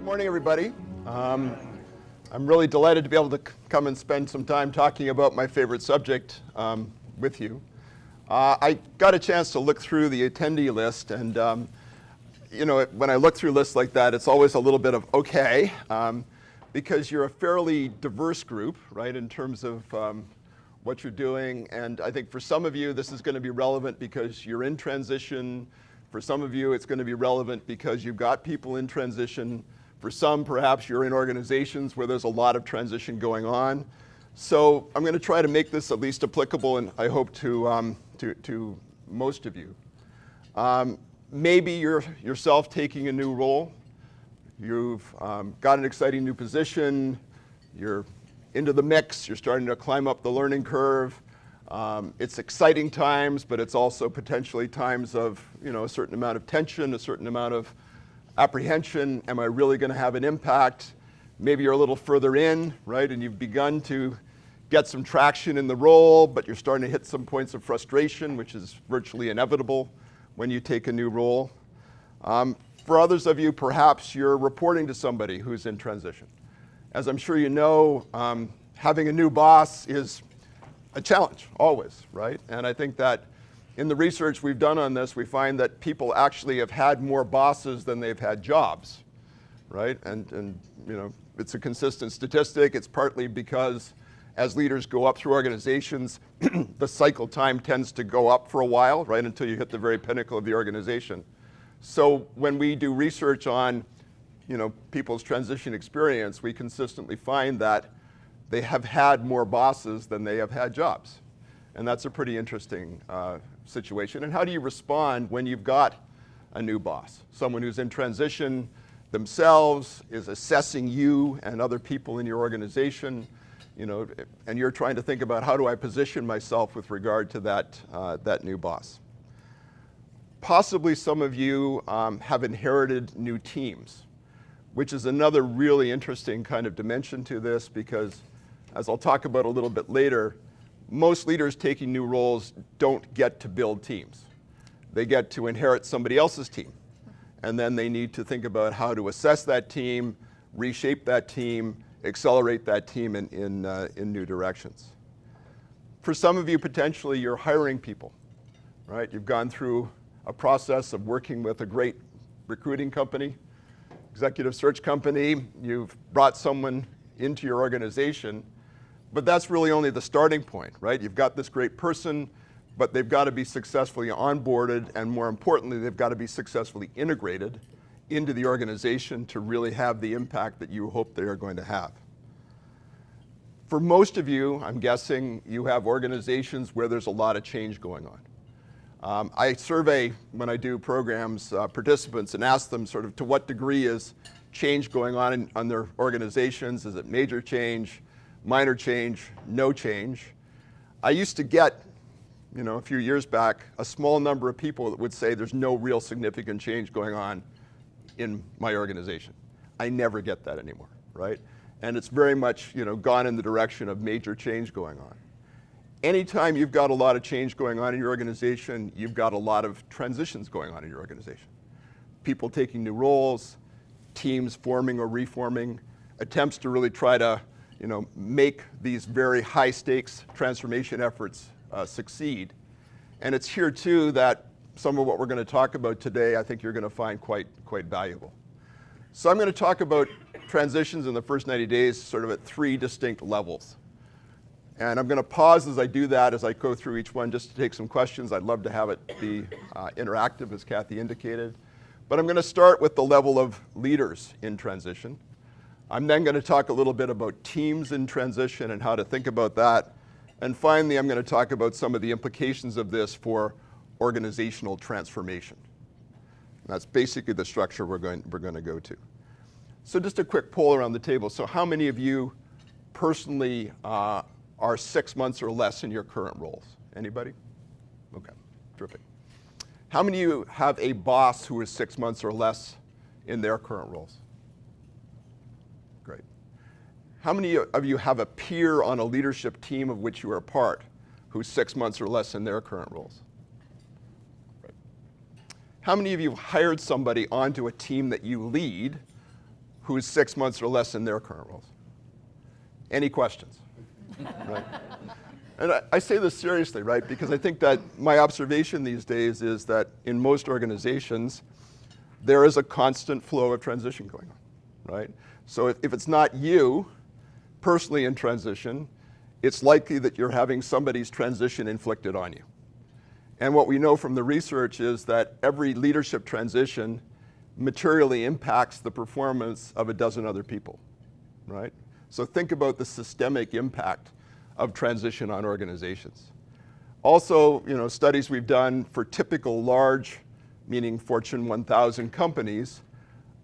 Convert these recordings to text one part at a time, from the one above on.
morning, everybody. I'm really delighted to be able to come and spend some time talking about my favorite subject with you. I got a chance to look through the attendee list, and when I look through lists like that, it's always a little bit of okay, because you're a fairly diverse group, right, in terms of what you're doing. And I think for some of you, this is going to be relevant because you're in transition. For some of you, it's going to be relevant because you've got people in transition. For some, perhaps you're in organizations where there's a lot of transition going on. So I'm going to try to make this at least applicable, and I hope to most of you. Maybe you're yourself taking a new role. You've got an exciting new position. You're into the mix. You're starting to climb up the learning curve. It's exciting times, but it's also potentially times of a certain amount of tension, a certain amount of apprehension. Am I really going to have an impact? Maybe you're a little further in, right, and you've begun to get some traction in the role, but you're starting to hit some points of frustration, which is virtually inevitable when you take a new role. For others of you, perhaps you're reporting to somebody who's in transition. As I'm sure you know, having a new boss is a challenge, always, right? And I think that in the research we've done on this, we find that people actually have had more bosses than they've had jobs, right? And it's a consistent statistic. It's partly because as leaders go up through organizations, the cycle time tends to go up for a while, right, until you hit the very pinnacle of the organization. So when we do research on people's transition experience, we consistently find that they have had more bosses than they have had jobs. And that's a pretty interesting situation. And how do you respond when you've got a new boss? Someone who's in transition themselves, is assessing you and other people in your organization, and you're trying to think about, how do I position myself with regard to that new boss? Possibly some of you have inherited new teams, which is another really interesting kind of dimension to this, because as I'll talk about a little bit later, most leaders taking new roles don't get to build teams. They get to inherit somebody else's team. And then they need to think about how to assess that team, reshape that team, accelerate that team in new directions. For some of you, potentially, you're hiring people, right? You've gone through a process of working with a great recruiting company, executive search company. You've brought someone into your organization. But that's really only the starting point, right? You've got this great person, but they've got to be successfully onboarded, and more importantly, they've got to be successfully integrated into the organization to really have the impact that you hope they are going to have. For most of you, I'm guessing you have organizations where there's a lot of change going on. I survey, when I do programs, participants and ask them sort of to what degree is change going on their organizations. Is it major change? Minor change, no change. I used to get, a few years back, a small number of people that would say there's no real significant change going on in my organization. I never get that anymore, right? And it's very much, gone in the direction of major change going on. Anytime you've got a lot of change going on in your organization, you've got a lot of transitions going on in your organization. People taking new roles, teams forming or reforming, attempts to really try to make these very high stakes transformation efforts succeed. And it's here too that some of what we're going to talk about today, I think you're going to find quite valuable. So I'm going to talk about transitions in the first 90 days sort of at 3 distinct levels. And I'm going to pause as I do that, as I go through each one, just to take some questions. I'd love to have it be interactive, as Kathy indicated. But I'm going to start with the level of leaders in transition. I'm then going to talk a little bit about teams in transition and how to think about that. And finally, I'm going to talk about some of the implications of this for organizational transformation. And that's basically the structure we're going to go to. So just a quick poll around the table. So how many of you personally are 6 months or less in your current roles? Anybody? Okay, terrific. How many of you have a boss who is 6 months or less in their current roles? Great. How many of you have a peer on a leadership team of which you are a part who's 6 months or less in their current roles? How many of you hired somebody onto a team that you lead who's 6 months or less in their current roles? Any questions? Right? And I say this seriously, right? Because I think that my observation these days is that in most organizations, there is a constant flow of transition going on, right? So if it's not you personally in transition, it's likely that you're having somebody's transition inflicted on you. And what we know from the research is that every leadership transition materially impacts the performance of a dozen other people, right? So think about the systemic impact of transition on organizations. Also, studies we've done for typical large, meaning Fortune 1000 companies,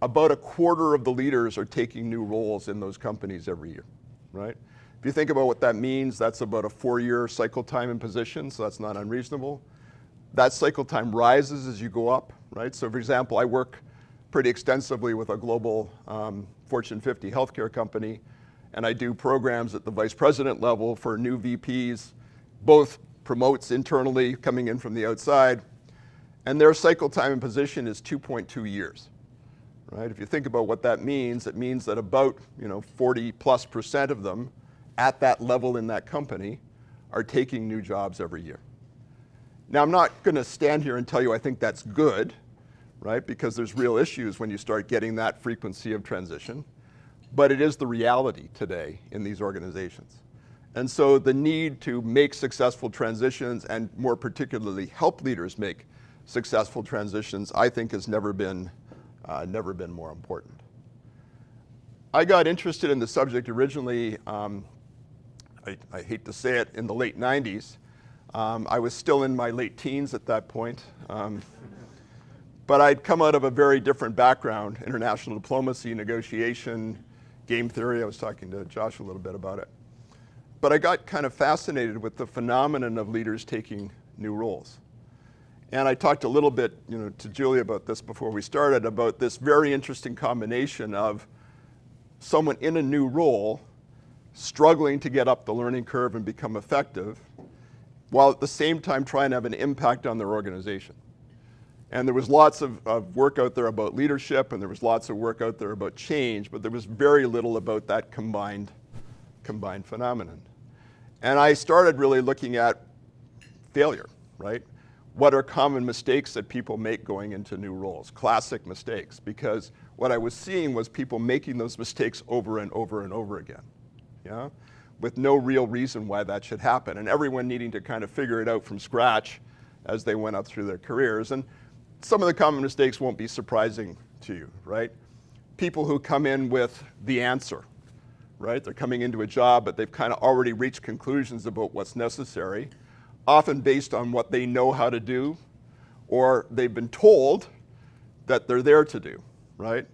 about a quarter of the leaders are taking new roles in those companies every year, right? If you think about what that means, that's about a 4-year cycle time in position, so that's not unreasonable. That cycle time rises as you go up, right? So for example, I work pretty extensively with a global Fortune 50 healthcare company, and I do programs at the vice president level for new VPs, both promotes internally, coming in from the outside, and their cycle time in position is 2.2 years, right? If you think about what that means, it means that about 40+% of them at that level in that company are taking new jobs every year. Now, I'm not going to stand here and tell you I think that's good, right? Because there's real issues when you start getting that frequency of transition. But it is the reality today in these organizations. And so the need to make successful transitions, and more particularly help leaders make successful transitions, I think has never been more important. I got interested in the subject originally, I hate to say it, in the late 90s. I was still in my late teens at that point. But I'd come out of a very different background: international diplomacy, negotiation, game theory. I was talking to Josh a little bit about it. But I got kind of fascinated with the phenomenon of leaders taking new roles. And I talked a little bit to Julie about this before we started, about this very interesting combination of someone in a new role struggling to get up the learning curve and become effective, while at the same time trying to have an impact on their organization. And there was lots of work out there about leadership, and there was lots of work out there about change, but there was very little about that combined phenomenon. And I started really looking at failure, right? What are common mistakes that people make going into new roles? Classic mistakes, because what I was seeing was people making those mistakes over and over and over again, yeah? With no real reason why that should happen, and everyone needing to kind of figure it out from scratch as they went up through their careers. And some of the common mistakes won't be surprising to you, right? People who come in with the answer, right? They're coming into a job, but they've kind of already reached conclusions about what's necessary, often based on what they know how to do, or they've been told that they're there to do, right?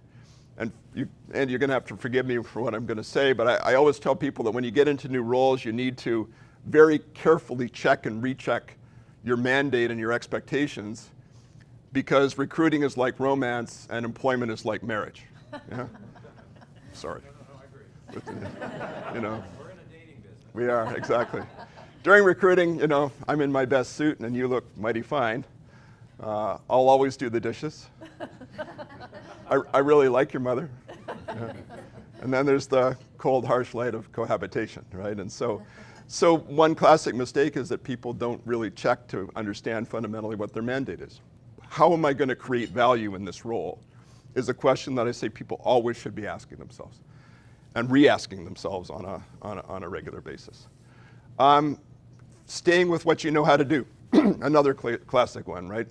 And you're going to have to forgive me for what I'm going to say, but I always tell people that when you get into new roles, you need to very carefully check and recheck your mandate and your expectations, because recruiting is like romance and employment is like marriage. Yeah? Sorry. I agree. We're in a dating business. We are, exactly. During recruiting, I'm in my best suit and you look mighty fine. I'll always do the dishes. I really like your mother. Yeah. And then there's the cold, harsh light of cohabitation, right? And so one classic mistake is that people don't really check to understand fundamentally what their mandate is. How am I going to create value in this role is a question that I say people always should be asking themselves and re-asking themselves on a regular basis. Staying with what you know how to do, another classic one, right?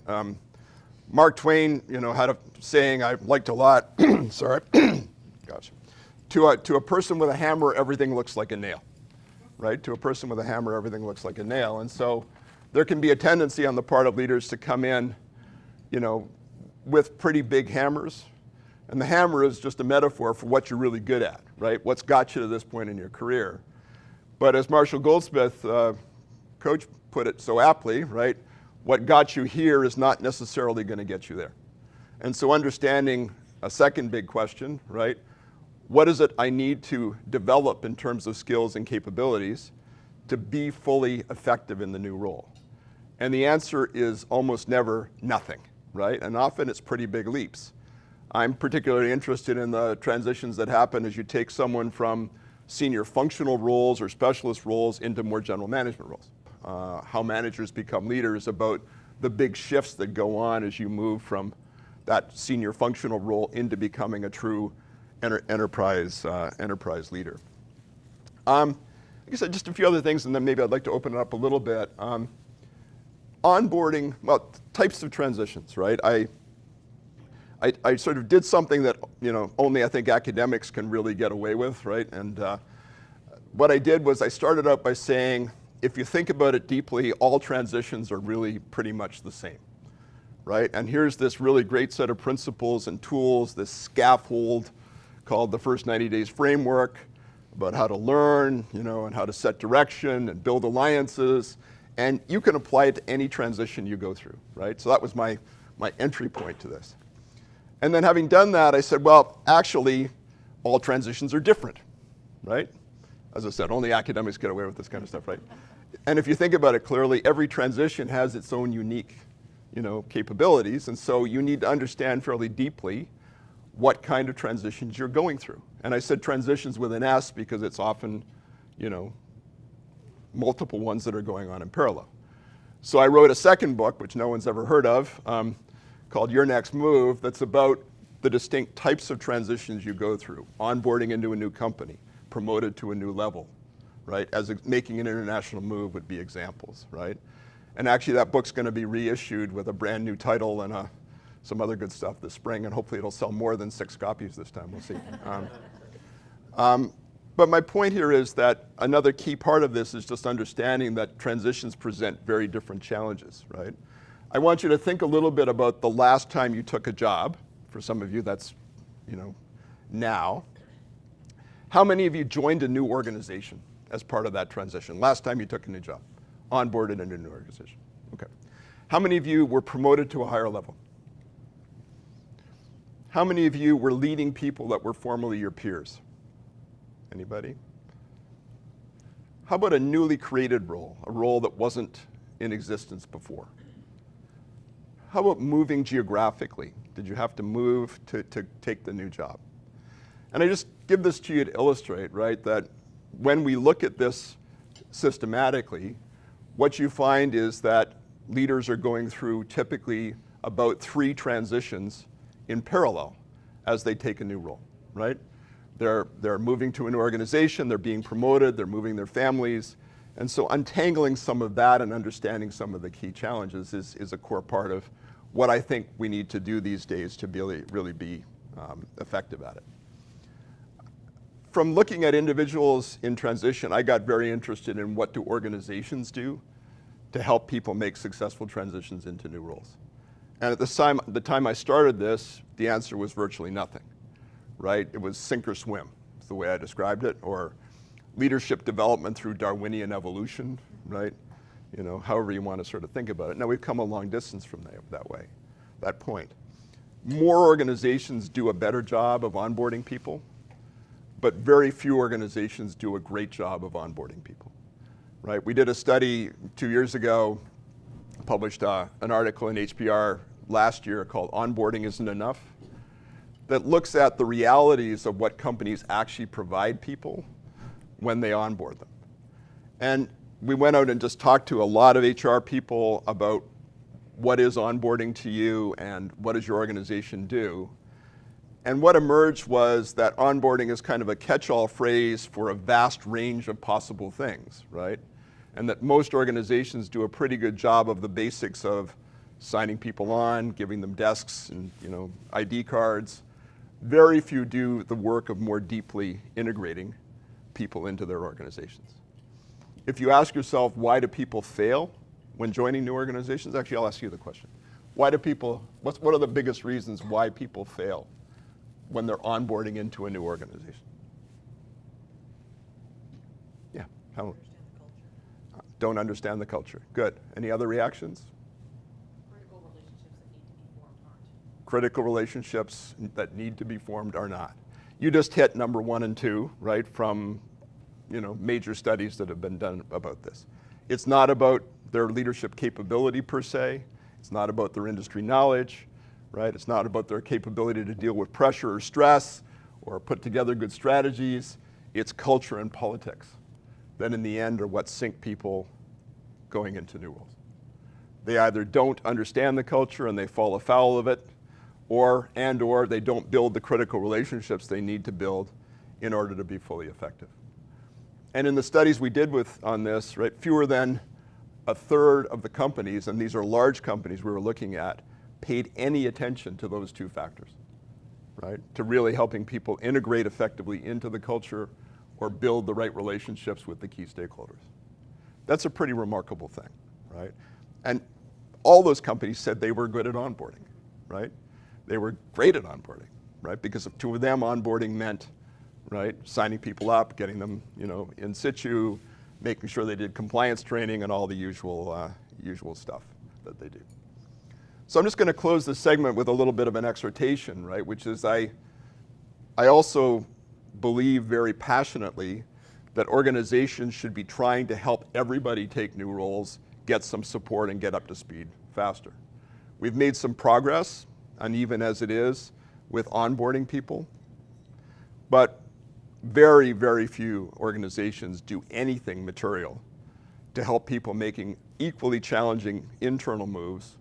Mark Twain, had a saying I liked a lot. Sorry, gosh. To a person with a hammer, everything looks like a nail, right? To a person with a hammer, everything looks like a nail. And so there can be a tendency on the part of leaders to come in, with pretty big hammers. And the hammer is just a metaphor for what you're really good at, right? What's got you to this point in your career. But as Marshall Goldsmith, coach, put it so aptly, right? What got you here is not necessarily going to get you there. And so understanding a second big question, right? What is it I need to develop in terms of skills and capabilities to be fully effective in the new role? And the answer is almost never nothing, right? And often it's pretty big leaps. I'm particularly interested in the transitions that happen as you take someone from senior functional roles or specialist roles into more general management roles. How managers become leaders, about the big shifts that go on as you move from that senior functional role into becoming a true enterprise leader. I guess just a few other things, and then maybe I'd like to open it up a little bit. Onboarding, well, types of transitions, right? I sort of did something that only I think academics can really get away with, right? And what I did was I started out by saying, if you think about it deeply, all transitions are really pretty much the same, right? And here's this really great set of principles and tools, this scaffold called the First 90 Days Framework, about how to learn, and how to set direction and build alliances. And you can apply it to any transition you go through, right? So that was my entry point to this. And then having done that, I said, well, actually, all transitions are different, right? As I said, only academics get away with this kind of stuff, right? And if you think about it clearly, every transition has its own unique, capabilities. And so you need to understand fairly deeply what kind of transitions you're going through. And I said transitions with an S because it's often, multiple ones that are going on in parallel. So I wrote a second book, which no one's ever heard of, called Your Next Move, that's about the distinct types of transitions you go through. Onboarding into a new company, promoted to a new level, right? As making an international move would be examples, right? And actually that book's going to be reissued with a brand new title and some other good stuff this spring, and hopefully it'll sell more than 6 copies this time, we'll see. But my point here is that another key part of this is just understanding that transitions present very different challenges, right? I want you to think a little bit about the last time you took a job. For some of you, that's, now. How many of you joined a new organization as part of that transition? Last time you took a new job, onboarded into a new organization. Okay. How many of you were promoted to a higher level? How many of you were leading people that were formerly your peers? Anybody? How about a newly created role, a role that wasn't in existence before? How about moving geographically? Did you have to move to take the new job? And I just give this to you to illustrate, right, that when we look at this systematically, what you find is that leaders are going through typically about 3 transitions in parallel as they take a new role, right? They're moving to an organization, they're being promoted, they're moving their families. And so untangling some of that and understanding some of the key challenges is a core part of what I think we need to do these days to really be effective at it. From looking at individuals in transition, I got very interested in what do organizations do to help people make successful transitions into new roles. And at the time I started this, the answer was virtually nothing, right? It was sink or swim, is the way I described it, or leadership development through Darwinian evolution, right? However you want to sort of think about it. Now we've come a long distance from that point. More organizations do a better job of onboarding people, but very few organizations do a great job of onboarding people, right? We did a study 2 years ago, published an article in HBR last year called Onboarding Isn't Enough, that looks at the realities of what companies actually provide people when they onboard them. And we went out and just talked to a lot of HR people about what is onboarding to you and what does your organization do. And what emerged was that onboarding is kind of a catch-all phrase for a vast range of possible things, right? And that most organizations do a pretty good job of the basics of signing people on, giving them desks and ID cards. Very few do the work of more deeply integrating people into their organizations. If you ask yourself, why do people fail when joining new organizations? Actually, I'll ask you the question. What are the biggest reasons why people fail when they're onboarding into a new organization? Yeah, how? Don't understand the culture. Good. Any other reactions? Critical relationships that need to be formed are not. You just hit number 1 and 2, right, from major studies that have been done about this. It's not about their leadership capability per se. It's not about their industry knowledge, right? It's not about their capability to deal with pressure or stress or put together good strategies. It's culture and politics that in the end are what sink people going into new roles. They either don't understand the culture and they fall afoul of it, or they don't build the critical relationships they need to build in order to be fully effective. And in the studies we did on this, right, fewer than a third of the companies, and these are large companies we were looking at, paid any attention to those two factors, right? To really helping people integrate effectively into the culture or build the right relationships with the key stakeholders. That's a pretty remarkable thing, right? And all those companies said they were good at onboarding, right? They were great at onboarding, right? Because to them, onboarding meant, right, signing people up, getting them, in situ, making sure they did compliance training and all the usual stuff that they do. So I'm just going to close this segment with a little bit of an exhortation, right? Which is I also believe very passionately that organizations should be trying to help everybody take new roles, get some support, and get up to speed faster. We've made some progress, uneven as it is, with onboarding people, but very, very few organizations do anything material to help people making equally challenging internal moves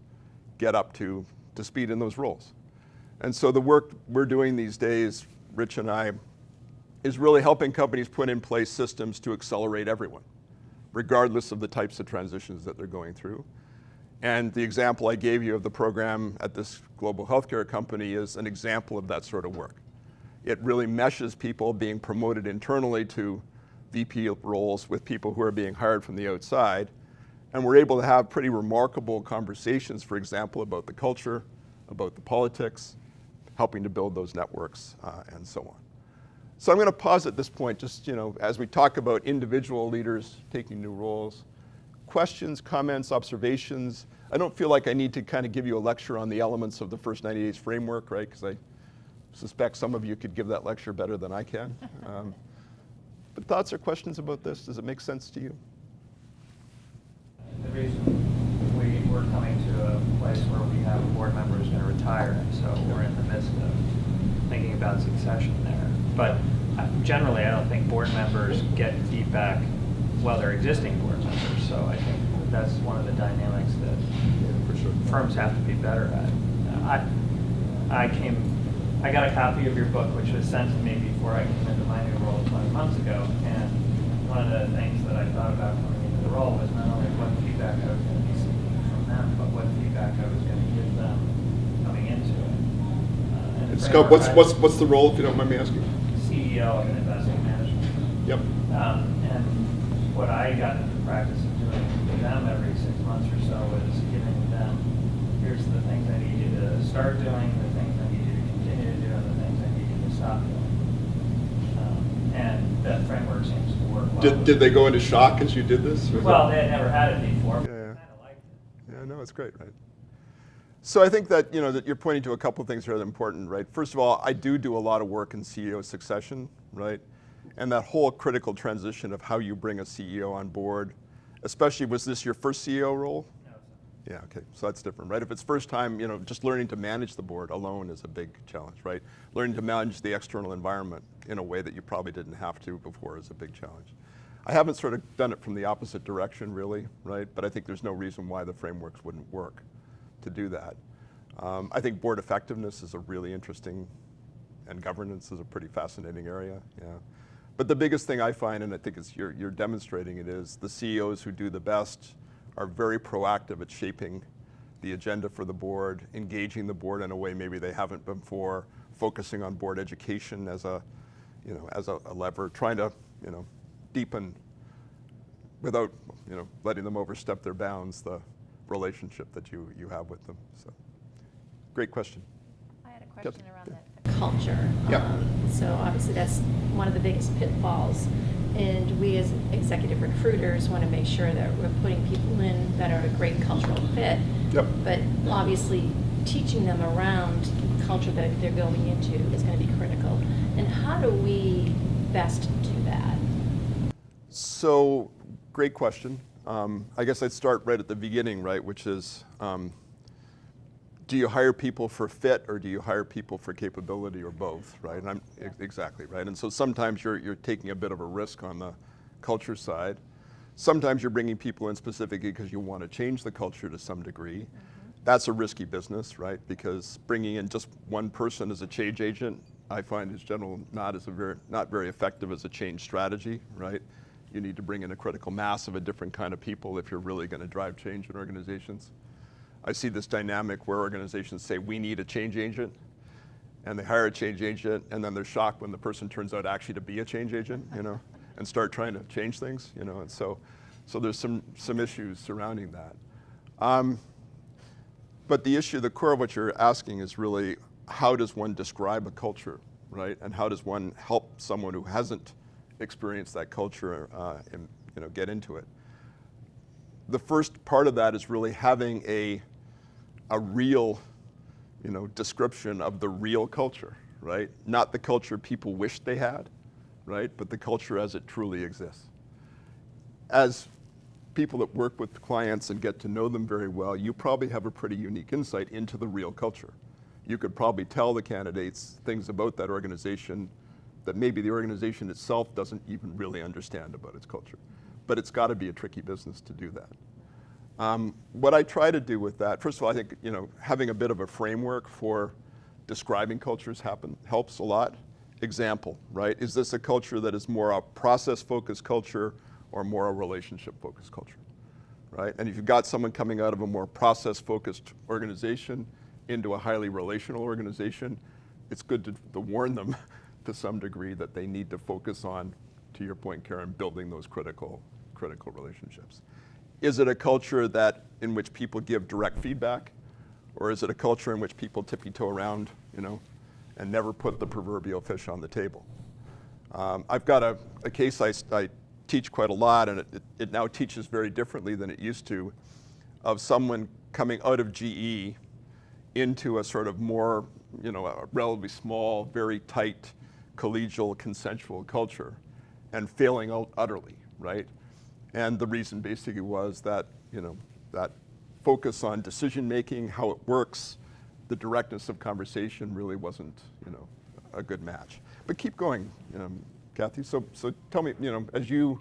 get up to speed in those roles. And so the work we're doing these days, Rich and I, is really helping companies put in place systems to accelerate everyone, regardless of the types of transitions that they're going through. And the example I gave you of the program at this global healthcare company is an example of that sort of work. It really meshes people being promoted internally to VP roles with people who are being hired from the outside. And we're able to have pretty remarkable conversations, for example, about the culture, about the politics, helping to build those networks, and so on. So I'm going to pause at this point, just as we talk about individual leaders taking new roles. Questions, comments, observations. I don't feel like I need to kind of give you a lecture on the elements of the first 90 days framework, right? Because I suspect some of you could give that lecture better than I can. But thoughts or questions about this? Does it make sense to you? The reason we're coming to a place where we have a board member who's going to retire, and so we're in the midst of thinking about succession there. But generally, I don't think board members get feedback while they're existing board members. So I think that's one of the dynamics that firms have to be better at. I got a copy of your book, which was sent to me before I came into my new role 20 months ago. And one of the things that I thought about coming into the role was not only what feedback I was going to be seeking from them, but what feedback I was going to give them coming into it. And Scott, what's the role, if you don't mind me asking? CEO of an investment management. Yep. And what I got into the practice of doing with them every 6 months or so is giving them, here's the things I need you to start doing, the things I need you to continue to do, and the things I need you to stop doing. And that framework seems to work well. Did they go into shock as you did this? Well, they had never had it before, but Yeah. I kind of liked it. Yeah, no, it's great, right? So I think that, that you're pointing to a couple of things here that are important, right? First of all, I do a lot of work in CEO succession, right? And that whole critical transition of how you bring a CEO on board, especially, was this your first CEO role? No, Yeah, okay, so that's different, right? If it's first time, just learning to manage the board alone is a big challenge, right? Learning to manage the external environment in a way that you probably didn't have to before is a big challenge. I haven't sort of done it from the opposite direction, really, right? But I think there's no reason why the frameworks wouldn't work to do that. I think board effectiveness is a really interesting, and governance is a pretty fascinating area, yeah. But the biggest thing I find, and I think you're demonstrating it, is the CEOs who do the best are very proactive at shaping the agenda for the board, engaging the board in a way maybe they haven't before, focusing on board education as a lever, trying to, deepen without, letting them overstep their bounds, the relationship that you have with them. So, great question. I had a question Yep. around the culture. Yeah. So obviously that's one of the biggest pitfalls. And we as executive recruiters want to make sure that we're putting people in that are a great cultural fit. Yep. But obviously teaching them around the culture that they're going into is going to be critical. And how do we best do that? So, great question. I guess I'd start right at the beginning, right, which is do you hire people for fit or do you hire people for capability or both, right? And exactly, right? And so sometimes you're taking a bit of a risk on the culture side. Sometimes you're bringing people in specifically because you want to change the culture to some degree. That's a risky business, right? Because bringing in just one person as a change agent, I find is generally not very effective as a change strategy, right? You need to bring in a critical mass of a different kind of people if you're really going to drive change in organizations. I see this dynamic where organizations say, we need a change agent, and they hire a change agent, and then they're shocked when the person turns out actually to be a change agent, you know, and start trying to change things, you know, and so there's some issues surrounding that. But the issue, the core of what you're asking is really, how does one describe a culture, right? And how does one help someone who hasn't experienced that culture and, you know, get into it? The first part of that is really having a real, you know, description of the real culture, right? Not the culture people wish they had, right? But the culture as it truly exists. As people that work with clients and get to know them very well, you probably have a pretty unique insight into the real culture. You could probably tell the candidates things about that organization that maybe the organization itself doesn't even really understand about its culture. But it's got to be a tricky business to do that. What I try to do with that, first of all, I think, you know, having a bit of a framework for describing cultures helps a lot. Example, right? Is this a culture that is more a process-focused culture or more a relationship-focused culture, right? And if you've got someone coming out of a more process-focused organization into a highly relational organization, it's good to warn them to some degree that they need to focus on, to your point, Karen, building those critical relationships. Is it a culture in which people give direct feedback, or is it a culture in which people tippy-toe around, you know, and never put the proverbial fish on the table? I've got a case I teach quite a lot, and it now teaches very differently than it used to, of someone coming out of GE into a sort of more, you know, a relatively small, very tight, collegial, consensual culture, and failing out utterly, right? And the reason basically was that, you know, that focus on decision making, how it works, the directness of conversation really wasn't, you know, a good match. But keep going, you know, Kathy. So tell me, you know, as you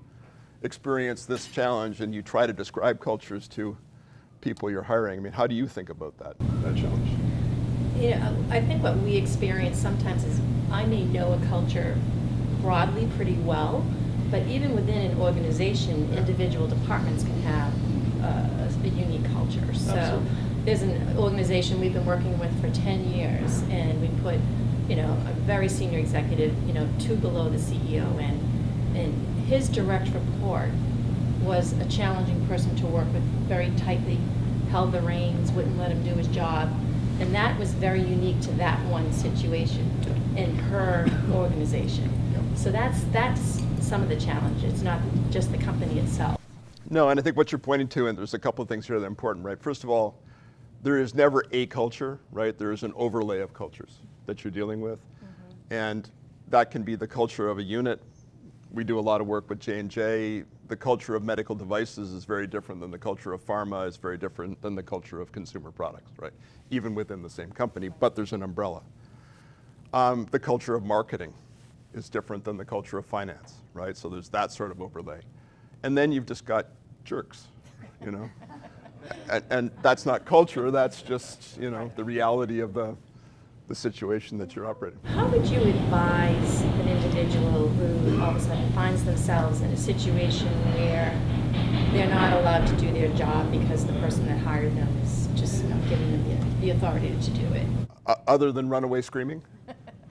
experience this challenge and you try to describe cultures to people you're hiring, I mean, how do you think about that challenge? You know, I think what we experience sometimes is I may know a culture broadly pretty well, but even within an organization, individual departments can have a unique culture. So Absolutely. There's an organization we've been working with for 10 years, and we put, you know, a very senior executive, you know, 2 below the CEO, and his direct report was a challenging person to work with, very tightly held the reins, wouldn't let him do his job. And that was very unique to that one situation in her organization. So that's some of the challenges, not just the company itself. No, and I think what you're pointing to, and there's a couple of things here that are important, right? First of all, there is never a culture, right? There is an overlay of cultures that you're dealing with. And that can be the culture of a unit. We do a lot of work with J&J. The culture of medical devices is very different than the culture of pharma, is very different than the culture of consumer products, right? Even within the same company, but there's an umbrella. The culture of marketing is different than the culture of finance, right? So there's that sort of overlay. And then you've just got jerks, you know? and that's not culture, that's just, you know, the reality of the situation that you're operating. How would you advise an individual who all of a sudden finds themselves in a situation where they're not allowed to do their job because the person that hired them is just not giving them the authority to do it? Other than run away screaming?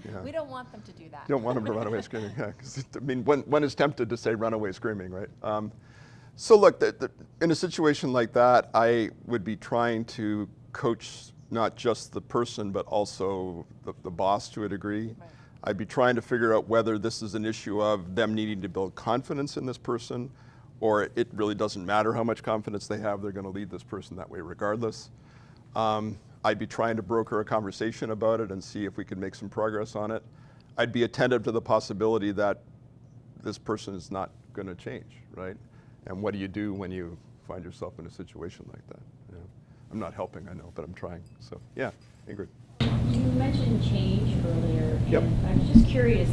Yeah. We don't want them to do that. You don't want them to run away screaming, yeah. 'Cause, I mean, one is tempted to say run away screaming, right? So look, in a situation like that, I would be trying to coach not just the person, but also the boss to a degree. Right. I'd be trying to figure out whether this is an issue of them needing to build confidence in this person, or it really doesn't matter how much confidence they have, they're going to lead this person that way regardless. I'd be trying to broker a conversation about it and see if we could make some progress on it. I'd be attentive to the possibility that this person is not going to change, right? And what do you do when you find yourself in a situation like that? You know? I'm not helping, I know, but I'm trying. So yeah, Ingrid. You mentioned change earlier, Yep. and I'm just curious,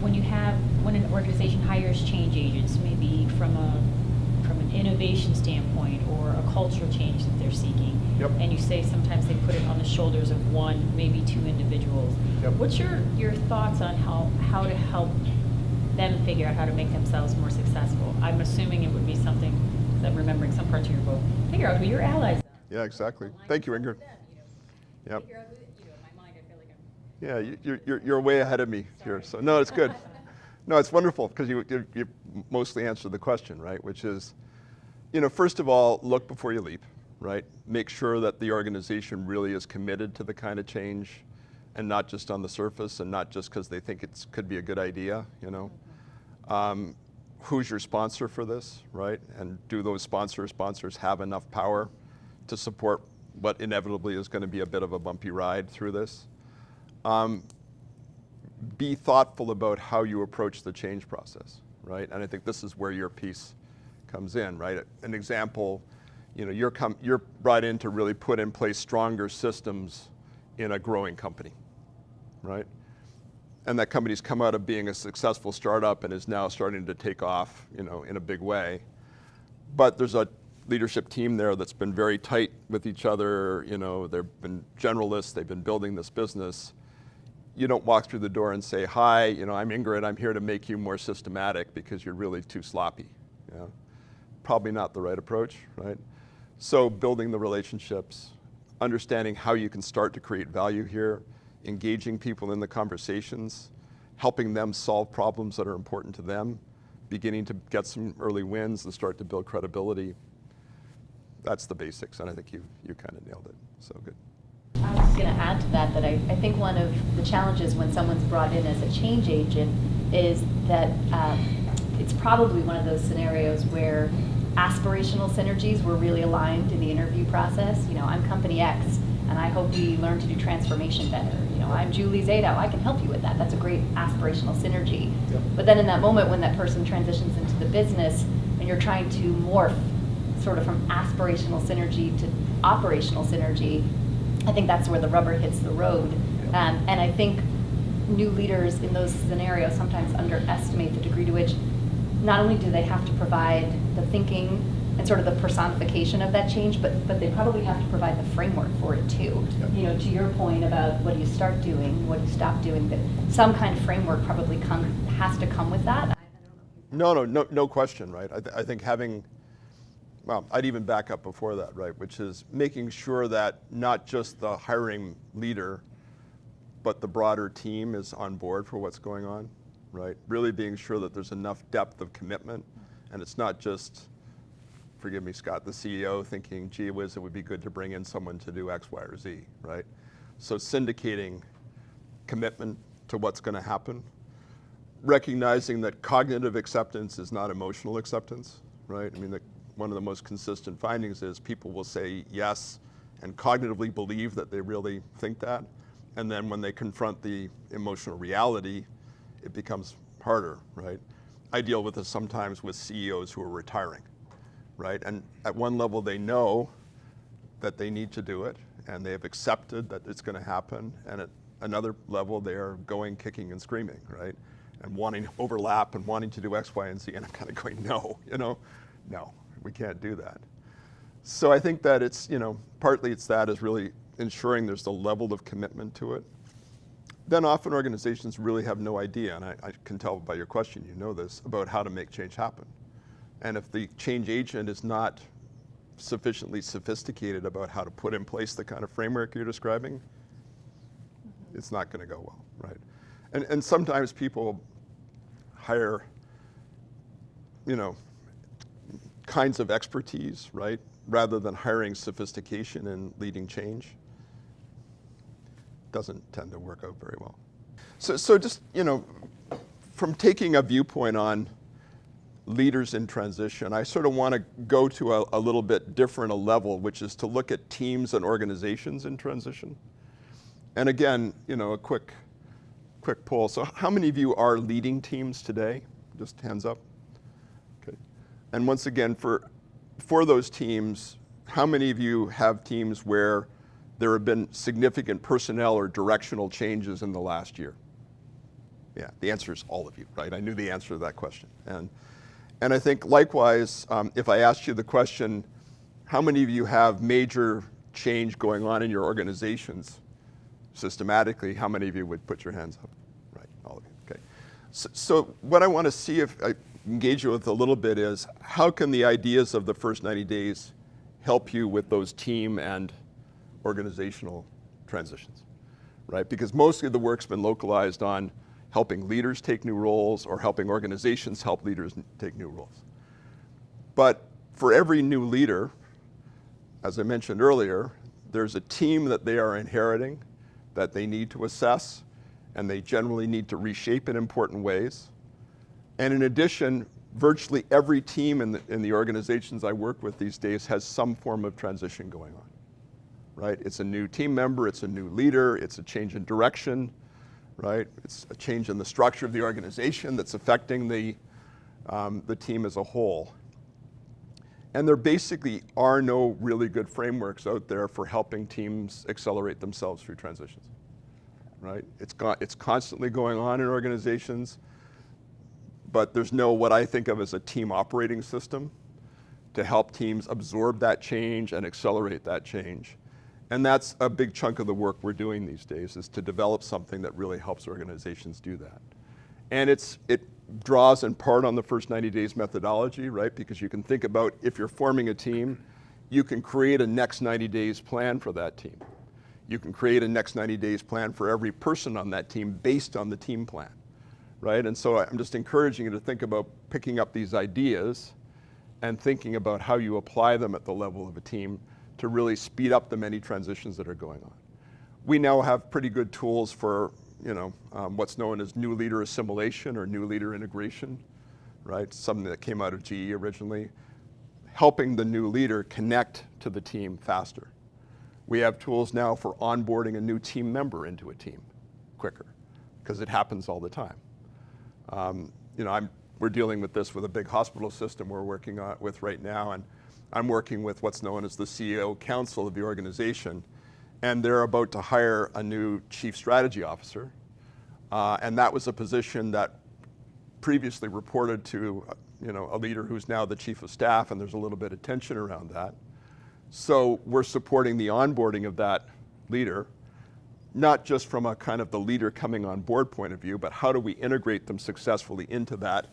when an organization hires change agents, maybe from an innovation standpoint or a cultural change that they're seeking, Yep. and you say sometimes they put it on the shoulders of one, maybe two individuals. Yep. What's your thoughts on how to help them figure out how to make themselves more successful? I'm assuming it would be something that, remembering some parts of your book, figure out who your allies are. Yeah, exactly. Thank you, Ingrid. Yep. Figure out who, in my mind, I feel like I'm. Yeah, you're way ahead of me here. So no, it's good. No, it's wonderful because you mostly answered the question, right? Which is, first of all, look before you leap, right? Make sure that the organization really is committed to the kind of change, and not just on the surface, and not just because they think it could be a good idea. Who's your sponsor for this, right? And do those sponsors have enough power to support what inevitably is going to be a bit of a bumpy ride through this? Be thoughtful about how you approach the change process, right? And I think this is where your piece comes in, right? An example, you're brought in to really put in place stronger systems in a growing company, right? And that company's come out of being a successful startup and is now starting to take off, in a big way. But there's a leadership team there that's been very tight with each other. They've been generalists. They've been building this business. You don't walk through the door and say, hi, I'm Ingrid. I'm here to make you more systematic because you're really too sloppy. Probably not the right approach, right? So building the relationships, understanding how you can start to create value here, engaging people in the conversations, helping them solve problems that are important to them, beginning to get some early wins and start to build credibility. That's the basics, and I think you kind of nailed it. So good. I was going to add to that I think one of the challenges when someone's brought in as a change agent is that it's probably one of those scenarios where aspirational synergies were really aligned in the interview process. I'm company X, and I hope we learn to do transformation better. I'm Julie Zadow. I can help you with that. That's a great aspirational synergy. Yep. But then in that moment when that person transitions into the business and you're trying to morph sort of from aspirational synergy to operational synergy, I think that's where the rubber hits the road. And I think new leaders in those scenarios sometimes underestimate the degree to which not only do they have to provide the thinking and sort of the personification of that change, but they probably have to provide the framework for it too. Yep. To your point about what do you start doing, what do you stop doing, that some kind of framework probably has to come with that. No question, right? I think I'd even back up before that, right? Which is making sure that not just the hiring leader, but the broader team is on board for what's going on, right? Really being sure that there's enough depth of commitment, and it's not just, forgive me, Scott, the CEO thinking, gee whiz, it would be good to bring in someone to do X, Y, or Z, right? So syndicating commitment to what's going to happen, recognizing that cognitive acceptance is not emotional acceptance, right? One of the most consistent findings is people will say yes and cognitively believe that they really think that. And then when they confront the emotional reality, it becomes harder, right? I deal with this sometimes with CEOs who are retiring, right? And at one level they know that they need to do it and they have accepted that it's going to happen. And at another level they are going kicking and screaming, right? And wanting overlap and wanting to do X, Y, and Z. And I'm kind of going, no, no. We can't do that. So I think that it's, partly it's that is really ensuring there's the level of commitment to it. Then often organizations really have no idea, and I can tell by your question, this, about how to make change happen. And if the change agent is not sufficiently sophisticated about how to put in place the kind of framework you're describing, it's not going to go well, right? And sometimes people hire, kinds of expertise, right? Rather than hiring sophistication and leading change. Doesn't tend to work out very well. So just, from taking a viewpoint on leaders in transition, I sort of want to go to a little bit different a level, which is to look at teams and organizations in transition. And again, a quick poll. So how many of you are leading teams today? Just hands up. And once again, for those teams, how many of you have teams where there have been significant personnel or directional changes in the last year? Yeah, the answer is all of you, right? I knew the answer to that question. And I think likewise, if I asked you the question, how many of you have major change going on in your organizations systematically, how many of you would put your hands up? Right, all of you, okay. So what I want to see if I engage you with a little bit is, how can the ideas of the first 90 days help you with those team and organizational transitions, right? Because most of the work's been localized on helping leaders take new roles or helping organizations help leaders take new roles. But for every new leader, as I mentioned earlier, there's a team that they are inheriting that they need to assess, and they generally need to reshape in important ways. And in addition, virtually every team in the organizations I work with these days has some form of transition going on, right? It's a new team member, it's a new leader, it's a change in direction, right? It's a change in the structure of the organization that's affecting the team as a whole. And there basically are no really good frameworks out there for helping teams accelerate themselves through transitions, right? It's constantly going on in organizations, but there's no what I think of as a team operating system to help teams absorb that change and accelerate that change. And that's a big chunk of the work we're doing these days, is to develop something that really helps organizations do that. And it draws in part on the first 90 days methodology, right? Because you can think about, if you're forming a team, you can create a next 90 days plan for that team. You can create a next 90 days plan for every person on that team based on the team plan, right? And so I'm just encouraging you to think about picking up these ideas and thinking about how you apply them at the level of a team to really speed up the many transitions that are going on. We now have pretty good tools for what's known as new leader assimilation or new leader integration, right? Something that came out of GE originally, helping the new leader connect to the team faster. We have tools now for onboarding a new team member into a team quicker, because it happens all the time. We're dealing with this with a big hospital system we're working with right now, and I'm working with what's known as the CEO Council of the organization, and they're about to hire a new chief strategy officer. And that was a position that previously reported to a leader who's now the chief of staff, and there's a little bit of tension around that. So we're supporting the onboarding of that leader, not just from a kind of the leader coming on board point of view, but how do we integrate them successfully into that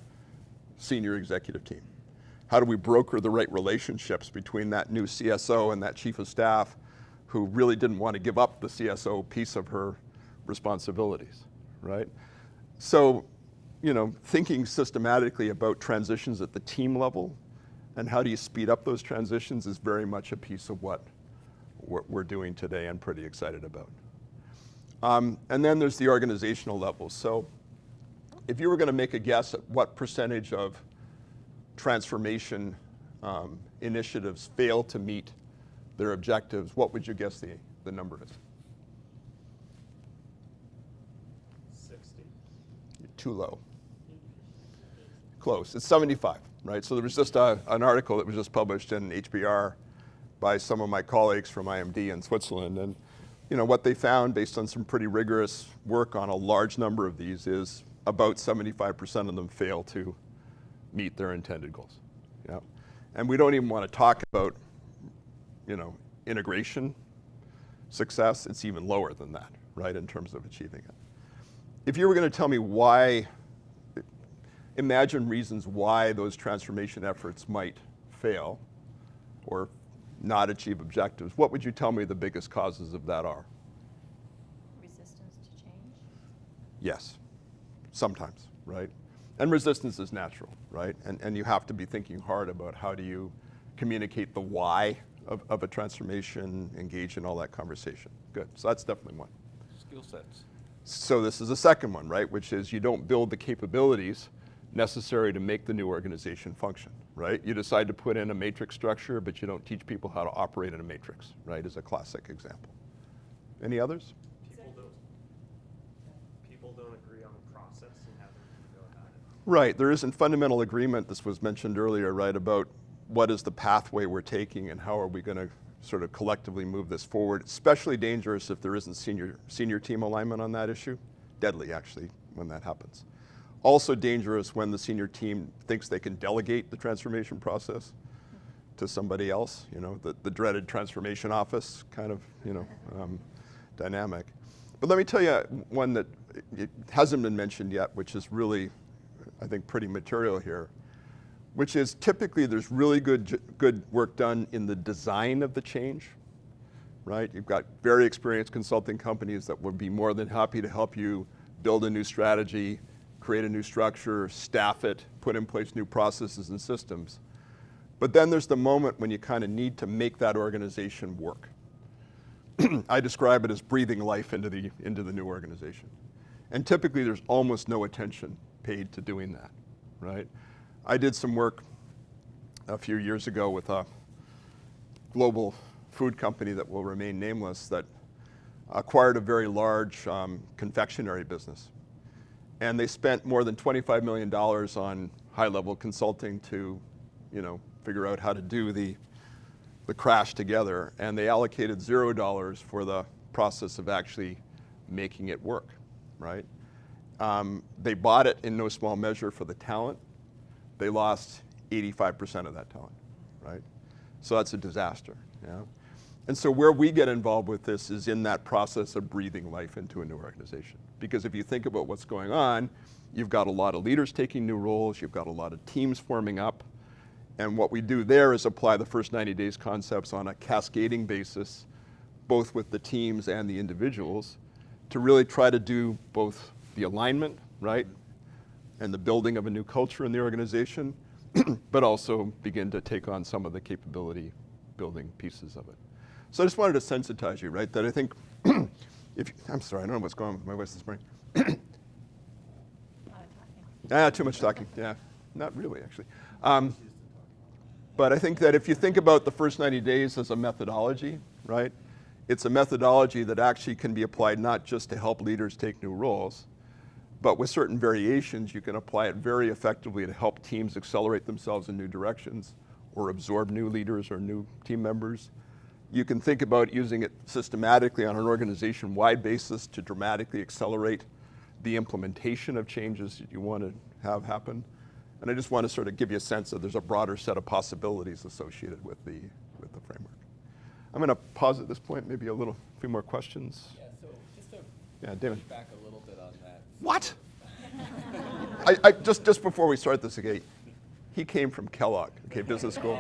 senior executive team? How do we broker the right relationships between that new CSO and that chief of staff who really didn't want to give up the CSO piece of her responsibilities, right? So, thinking systematically about transitions at the team level and how do you speed up those transitions is very much a piece of what we're doing today and pretty excited about. And then there's the organizational level. So if you were going to make a guess at what percentage of transformation initiatives fail to meet their objectives, what would you guess the number is? 60. You're too low. Close. It's 75, right? So there was just an article that was just published in HBR by some of my colleagues from IMD in Switzerland. And what they found, based on some pretty rigorous work on a large number of these, is about 75% of them fail to meet their intended goals. Yeah. And we don't even want to talk about integration success. It's even lower than that, right, in terms of achieving it. If you were going to tell me why, imagine reasons why those transformation efforts might fail or not achieve objectives, what would you tell me the biggest causes of that are? Resistance to change? Yes, sometimes, right? And resistance is natural, right? And you have to be thinking hard about how do you communicate the why of a transformation, engage in all that conversation. Good, so that's definitely one. Skill sets. So this is the second one, right? Which is you don't build the capabilities necessary to make the new organization function, right? You decide to put in a matrix structure, but you don't teach people how to operate in a matrix, right? Is a classic example. Any others? People don't agree on the process and how they're going to go about it. Right, there isn't fundamental agreement, this was mentioned earlier, right, about what is the pathway we're taking and how are we going to sort of collectively move this forward. Especially dangerous if there isn't senior team alignment on that issue. Deadly, actually, when that happens. Also dangerous when the senior team thinks they can delegate the transformation process to somebody else, the dreaded transformation office kind of, dynamic. But let me tell you one that it hasn't been mentioned yet, which is really, I think, pretty material here, which is typically there's really good work done in the design of the change, right? You've got very experienced consulting companies that would be more than happy to help you build a new strategy, create a new structure, staff it, put in place new processes and systems. But then there's the moment when you kind of need to make that organization work. I describe it as breathing life into the new organization. And typically there's almost no attention paid to doing that, right? I did some work a few years ago with a global food company that will remain nameless that acquired a very large confectionery business. And they spent more than $25 million on high-level consulting to, figure out how to do the crash together, and they allocated $0 for the process of actually making it work, right? They bought it in no small measure for the talent. They lost 85% of that talent, right? So that's a disaster, yeah? And so where we get involved with this is in that process of breathing life into a new organization. Because if you think about what's going on, you've got a lot of leaders taking new roles, you've got a lot of teams forming up, and what we do there is apply the first 90 days concepts on a cascading basis, both with the teams and the individuals, to really try to do both the alignment, right, and the building of a new culture in the organization, but also begin to take on some of the capability building pieces of it. So I just wanted to sensitize you, right, that I think, I'm sorry, I don't know what's going on with my voice this morning. Too much talking, yeah, not really actually. But I think that if you think about the first 90 days as a methodology, right, it's a methodology that actually can be applied not just to help leaders take new roles, but with certain variations, you can apply it very effectively to help teams accelerate themselves in new directions or absorb new leaders or new team members. You can think about using it systematically on an organization-wide basis to dramatically accelerate the implementation of changes that you want to have happen. And I just want to sort of give you a sense that there's a broader set of possibilities associated with the framework. I'm going to pause at this point, maybe a few more questions. Yeah, so just to David. push back a little bit on that. What? I just before we start this, okay, he came from Kellogg, okay, business school,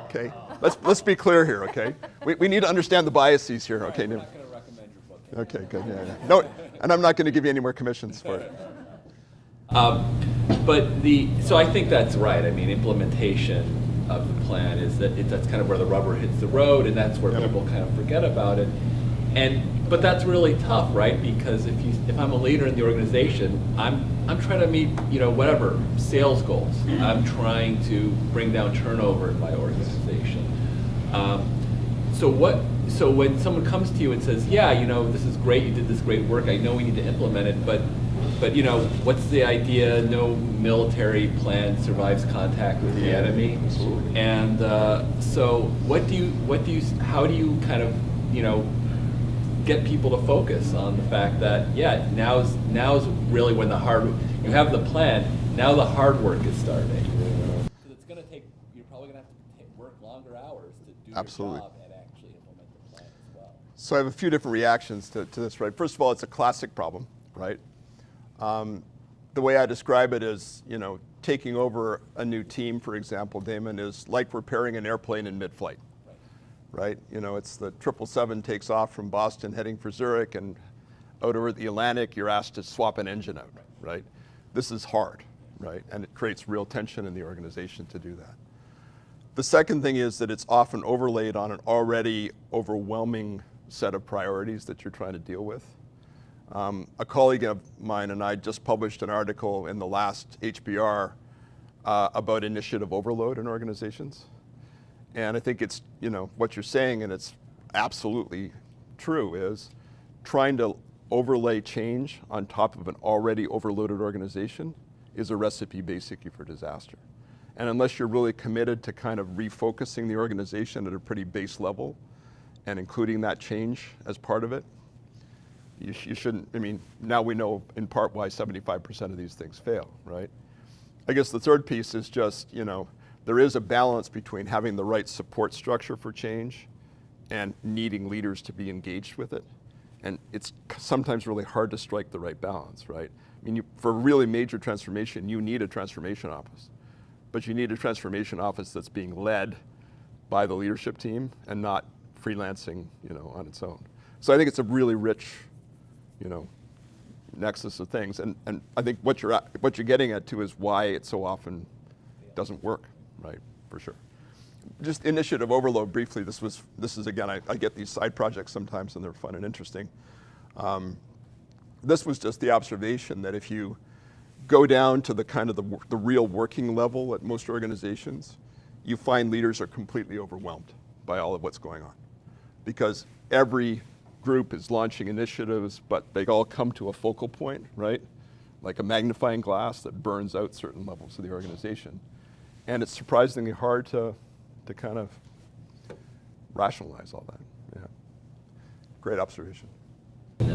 okay? Let's be clear here, okay? We need to understand the biases here, okay? I'm not going to recommend your book. Okay, good, yeah. No, and I'm not going to give you any more commissions for it. So I think that's right. I mean, implementation of the plan is that's kind of where the rubber hits the road, and that's where people kind of forget about it. But that's really tough, right? Because if I'm a leader in the organization, I'm trying to meet whatever sales goals. I'm trying to bring down turnover in my organization. So when someone comes to you and says, yeah, this is great, you did this great work, I know we need to implement it, but what's the idea? No military plan survives contact with the enemy. And so how do you kind of get people to focus on the fact that now's really when you have the plan, now the hard work is starting. Because it's going to take, you're probably going to have to work longer hours to do your job and actually implement the plan as well. So I have a few different reactions to this, right? First of all, it's a classic problem, right? The way I describe it is, taking over a new team, for example, Damon, is like repairing an airplane in mid-flight, right? It's the 777 takes off from Boston heading for Zurich, and out over the Atlantic, you're asked to swap an engine out, right? This is hard, right? And it creates real tension in the organization to do that. The second thing is that it's often overlaid on an already overwhelming set of priorities that you're trying to deal with. A colleague of mine and I just published an article in the last HBR about initiative overload in organizations. And I think it's, what you're saying, and it's absolutely true, is trying to overlay change on top of an already overloaded organization is a recipe basically for disaster. And unless you're really committed to kind of refocusing the organization at a pretty base level and including that change as part of it, you shouldn't, I mean, now we know in part why 75% of these things fail, right? I guess the third piece is just, there is a balance between having the right support structure for change and needing leaders to be engaged with it. And it's sometimes really hard to strike the right balance, right? I mean, for a really major transformation, you need a transformation office. But you need a transformation office that's being led by the leadership team and not freelancing, on its own. So I think it's a really rich, nexus of things. And I think what you're getting at too is why it so often doesn't work, right? For sure. Just initiative overload briefly. This is again, I get these side projects sometimes and they're fun and interesting. This was just the observation that if you go down to the kind of the real working level at most organizations, you find leaders are completely overwhelmed by all of what's going on. Because every group is launching initiatives, but they all come to a focal point, right? Like a magnifying glass that burns out certain levels of the organization. And it's surprisingly hard to kind of rationalize all that. Yeah. Great observation.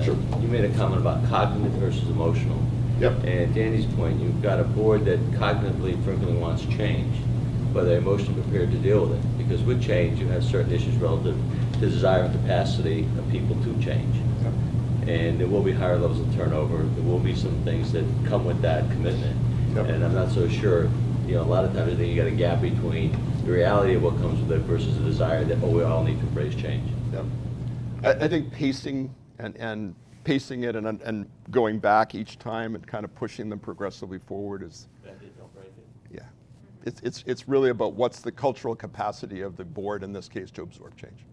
Sure. You made a comment about cognitive versus emotional. Yep. And Danny's point, you've got a board that cognitively frequently wants change, but they're emotionally prepared to deal with it. Because with change, you have certain issues relative to desire and capacity of people to change. Yep. And there will be higher levels of turnover. There will be some things that come with that commitment. Yep. And I'm not so sure, a lot of times I think you got a gap between the reality of what comes with it versus the desire that, we all need to embrace change. Yep. I think pacing and pacing it and going back each time and kind of pushing them progressively forward is, yeah. It's really about what's the cultural capacity of the board, in this case, to absorb change,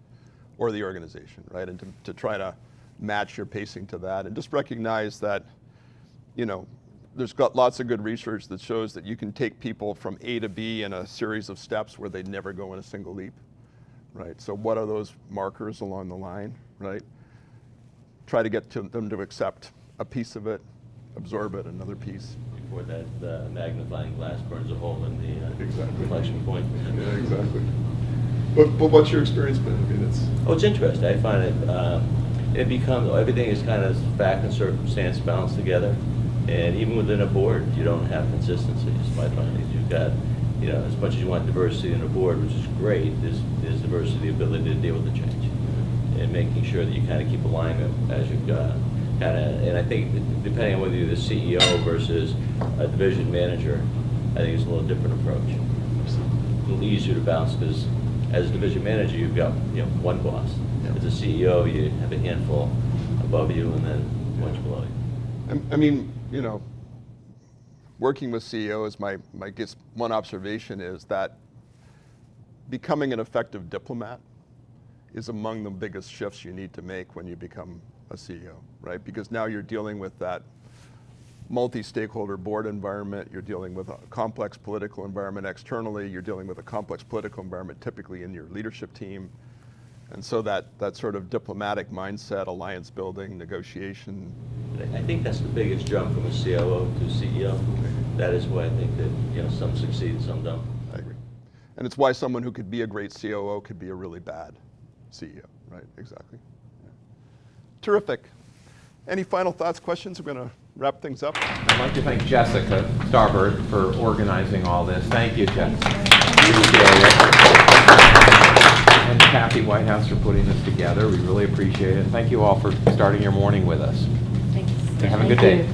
or the organization, right? And to try to match your pacing to that, and just recognize that, there's got lots of good research that shows that you can take people from A to B in a series of steps where they'd never go in a single leap, right? So what are those markers along the line, right? Try to get them to accept a piece of it, absorb it, another piece. Before that magnifying glass burns a hole in the Exactly. reflection point. Yeah, exactly. But what's your experience been? I mean, It's interesting. I find it becomes, everything is kind of fact and circumstance balanced together. And even within a board, you don't have consistency. It's my findings. You've got, as much as you want diversity in a board, which is great, there's diversity, the ability to deal with the change. And making sure that you kind of keep alignment as you've got. And I think depending on whether you're the CEO versus a division manager, I think it's a little different approach. It's a little easier to balance because as a division manager, you've got one boss. Yep. As a CEO, you have a handful above you and then a bunch below you. I mean, working with CEOs, my guess one observation is that becoming an effective diplomat is among the biggest shifts you need to make when you become a CEO, right? Because now you're dealing with that multi-stakeholder board environment, you're dealing with a complex political environment externally, you're dealing with a complex political environment typically in your leadership team. And so that sort of diplomatic mindset, alliance building, negotiation. I think that's the biggest jump from a COO to CEO. That is why I think that some succeed, some don't. I agree. And it's why someone who could be a great COO could be a really bad CEO, right? Exactly. Yeah. Terrific. Any final thoughts, questions? We're going to wrap things up. I'd like to thank Jessica Starbird for organizing all this. Thank you, Jessica. Appreciate it. And Kathy Whitehouse for putting this together. We really appreciate it. Thank you all for starting your morning with us. Thanks. Have a good day.